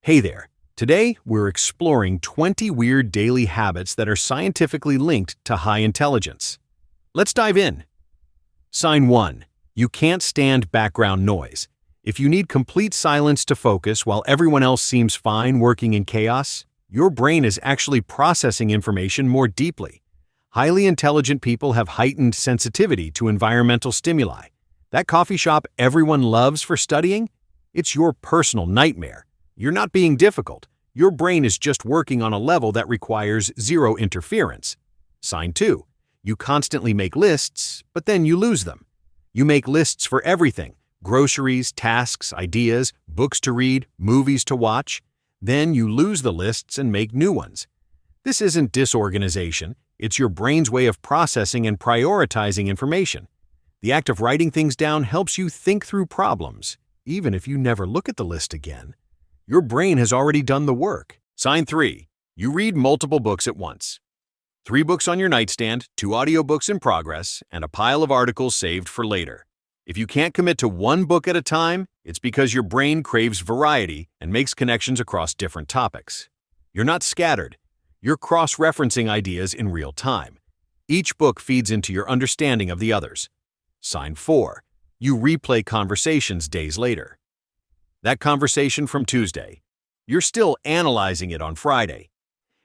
Hey there. Today, we're exploring 20 weird daily habits that are scientifically linked to high intelligence. Let's dive in. Sign 1. You can't stand background noise. If you need complete silence to focus while everyone else seems fine working in chaos, your brain is actually processing information more deeply. Highly intelligent people have heightened sensitivity to environmental stimuli. That coffee shop everyone loves for studying? It's your personal nightmare. You're not being difficult. Your brain is just working on a level that requires zero interference. Sign 2. You constantly make lists, but then you lose them. You make lists for everything: groceries, tasks, ideas, books to read, movies to watch. Then you lose the lists and make new ones. This isn't disorganization. It's your brain's way of processing and prioritizing information. The act of writing things down helps you think through problems, even if you never look at the list again. Your brain has already done the work. Sign 3. You read multiple books at once. 3 books on your nightstand, 2 audiobooks in progress, and a pile of articles saved for later. If you can't commit to one book at a time, it's because your brain craves variety and makes connections across different topics. You're not scattered. You're cross-referencing ideas in real time. Each book feeds into your understanding of the others. Sign 4. You replay conversations days later. That conversation from Tuesday, you're still analyzing it on Friday.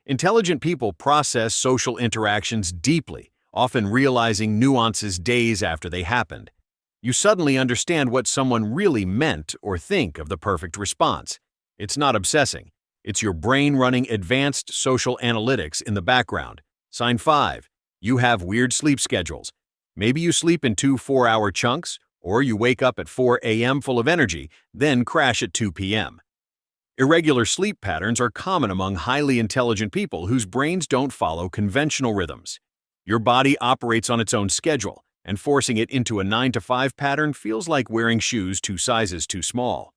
Intelligent people process social interactions deeply, often realizing nuances days after they happened. You suddenly understand what someone really meant or think of the perfect response. It's not obsessing. It's your brain running advanced social analytics in the background. Sign 5. You have weird sleep schedules. Maybe you sleep in 2 4-hour chunks, or you wake up at 4 a.m. full of energy, then crash at 2 p.m. Irregular sleep patterns are common among highly intelligent people whose brains don't follow conventional rhythms. Your body operates on its own schedule, and forcing it into a 9-to-5 pattern feels like wearing shoes 2 sizes too small.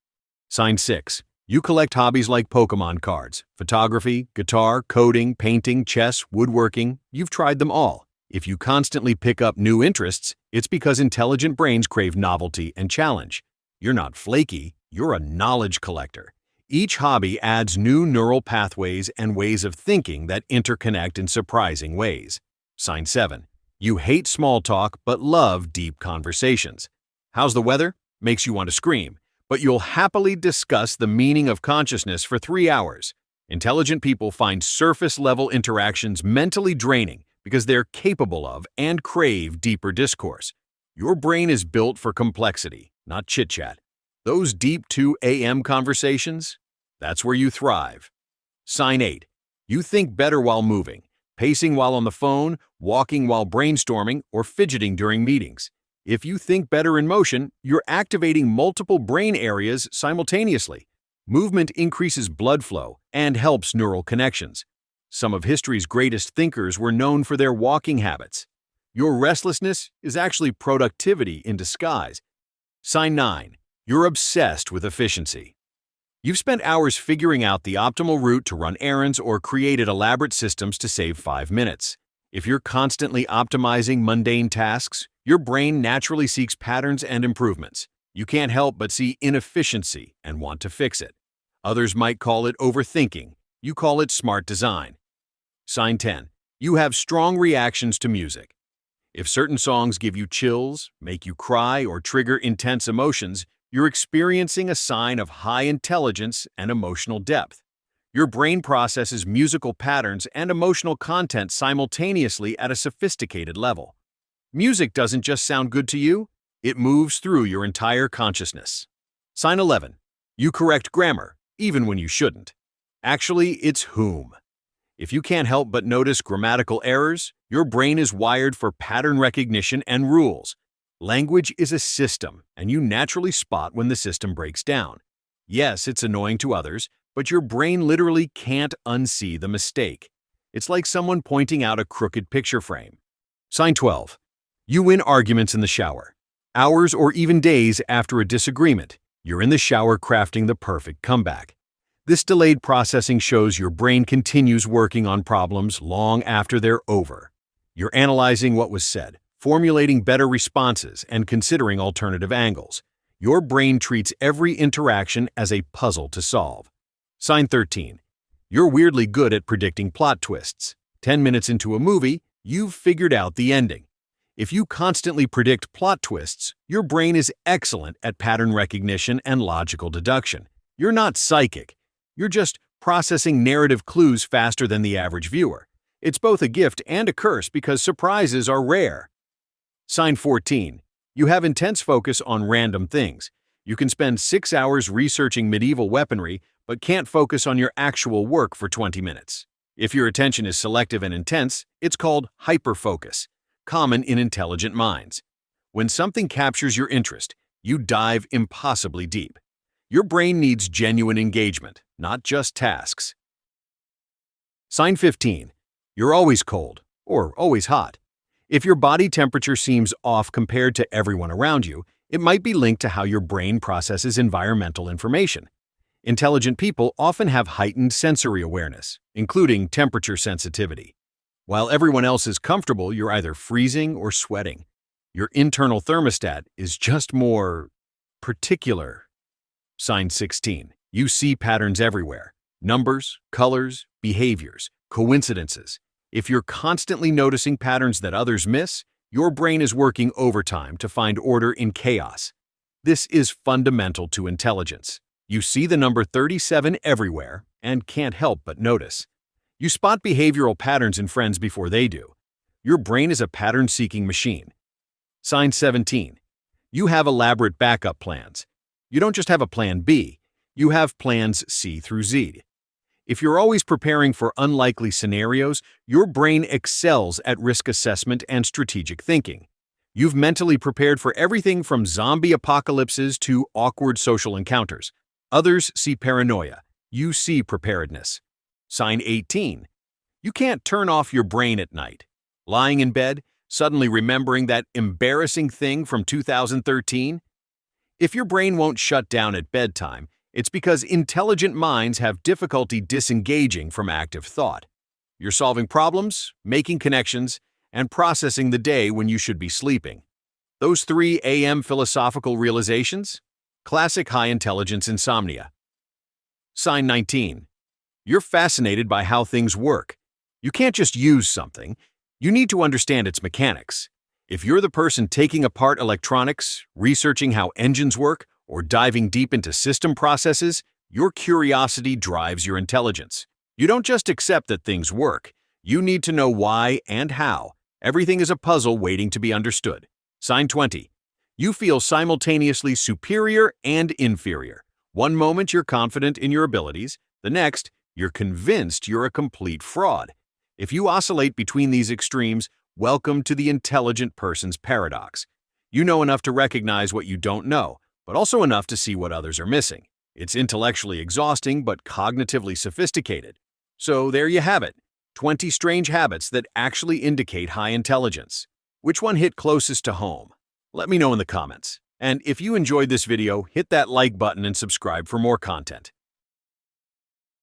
Sign 6. You collect hobbies like Pokemon cards, photography, guitar, coding, painting, chess, woodworking. You've tried them all. If you constantly pick up new interests, it's because intelligent brains crave novelty and challenge. You're not flaky, you're a knowledge collector. Each hobby adds new neural pathways and ways of thinking that interconnect in surprising ways. Sign 7. You hate small talk but love deep conversations. How's the weather? Makes you want to scream, but you'll happily discuss the meaning of consciousness for 3 hours. Intelligent people find surface-level interactions mentally draining because they're capable of and crave deeper discourse. Your brain is built for complexity, not chit-chat. Those deep 2 a.m. conversations, that's where you thrive. Sign 8. You think better while moving, pacing while on the phone, walking while brainstorming, or fidgeting during meetings. If you think better in motion, you're activating multiple brain areas simultaneously. Movement increases blood flow and helps neural connections. Some of history's greatest thinkers were known for their walking habits. Your restlessness is actually productivity in disguise. Sign 9. You're obsessed with efficiency. You've spent hours figuring out the optimal route to run errands or created elaborate systems to save 5 minutes. If you're constantly optimizing mundane tasks, your brain naturally seeks patterns and improvements. You can't help but see inefficiency and want to fix it. Others might call it overthinking. You call it smart design. Sign 10. You have strong reactions to music. If certain songs give you chills, make you cry, or trigger intense emotions, you're experiencing a sign of high intelligence and emotional depth. Your brain processes musical patterns and emotional content simultaneously at a sophisticated level. Music doesn't just sound good to you, it moves through your entire consciousness. Sign 11. You correct grammar, even when you shouldn't. Actually, it's whom. If you can't help but notice grammatical errors, your brain is wired for pattern recognition and rules. Language is a system, and you naturally spot when the system breaks down. Yes, it's annoying to others, but your brain literally can't unsee the mistake. It's like someone pointing out a crooked picture frame. Sign 12. You win arguments in the shower. Hours or even days after a disagreement, you're in the shower crafting the perfect comeback. This delayed processing shows your brain continues working on problems long after they're over. You're analyzing what was said, formulating better responses, and considering alternative angles. Your brain treats every interaction as a puzzle to solve. Sign 13. You're weirdly good at predicting plot twists. 10 minutes into a movie, you've figured out the ending. If you constantly predict plot twists, your brain is excellent at pattern recognition and logical deduction. You're not psychic. You're just processing narrative clues faster than the average viewer. It's both a gift and a curse because surprises are rare. Sign 14. You have intense focus on random things. You can spend 6 hours researching medieval weaponry, but can't focus on your actual work for 20 minutes. If your attention is selective and intense, it's called hyperfocus, common in intelligent minds. When something captures your interest, you dive impossibly deep. Your brain needs genuine engagement, not just tasks. Sign 15. You're always cold, or always hot. If your body temperature seems off compared to everyone around you, it might be linked to how your brain processes environmental information. Intelligent people often have heightened sensory awareness, including temperature sensitivity. While everyone else is comfortable, you're either freezing or sweating. Your internal thermostat is just more particular. Sign 16. You see patterns everywhere. Numbers, colors, behaviors, coincidences. If you're constantly noticing patterns that others miss, your brain is working overtime to find order in chaos. This is fundamental to intelligence. You see the number 37 everywhere and can't help but notice. You spot behavioral patterns in friends before they do. Your brain is a pattern-seeking machine. Sign 17. You have elaborate backup plans. You don't just have a plan B, you have plans C through Z. If you're always preparing for unlikely scenarios, your brain excels at risk assessment and strategic thinking. You've mentally prepared for everything from zombie apocalypses to awkward social encounters. Others see paranoia. You see preparedness. Sign 18. You can't turn off your brain at night. Lying in bed, suddenly remembering that embarrassing thing from 2013? If your brain won't shut down at bedtime, it's because intelligent minds have difficulty disengaging from active thought. You're solving problems, making connections, and processing the day when you should be sleeping. Those 3 a.m. philosophical realizations? Classic high-intelligence insomnia. Sign 19. You're fascinated by how things work. You can't just use something. You need to understand its mechanics. If you're the person taking apart electronics, researching how engines work, or diving deep into system processes, your curiosity drives your intelligence. You don't just accept that things work. You need to know why and how. Everything is a puzzle waiting to be understood. Sign 20. You feel simultaneously superior and inferior. One moment you're confident in your abilities, the next, you're convinced you're a complete fraud. If you oscillate between these extremes, welcome to the intelligent person's paradox. You know enough to recognize what you don't know, but also enough to see what others are missing. It's intellectually exhausting but cognitively sophisticated. So there you have it, 20 strange habits that actually indicate high intelligence. Which one hit closest to home? Let me know in the comments. And if you enjoyed this video, hit that like button and subscribe for more content.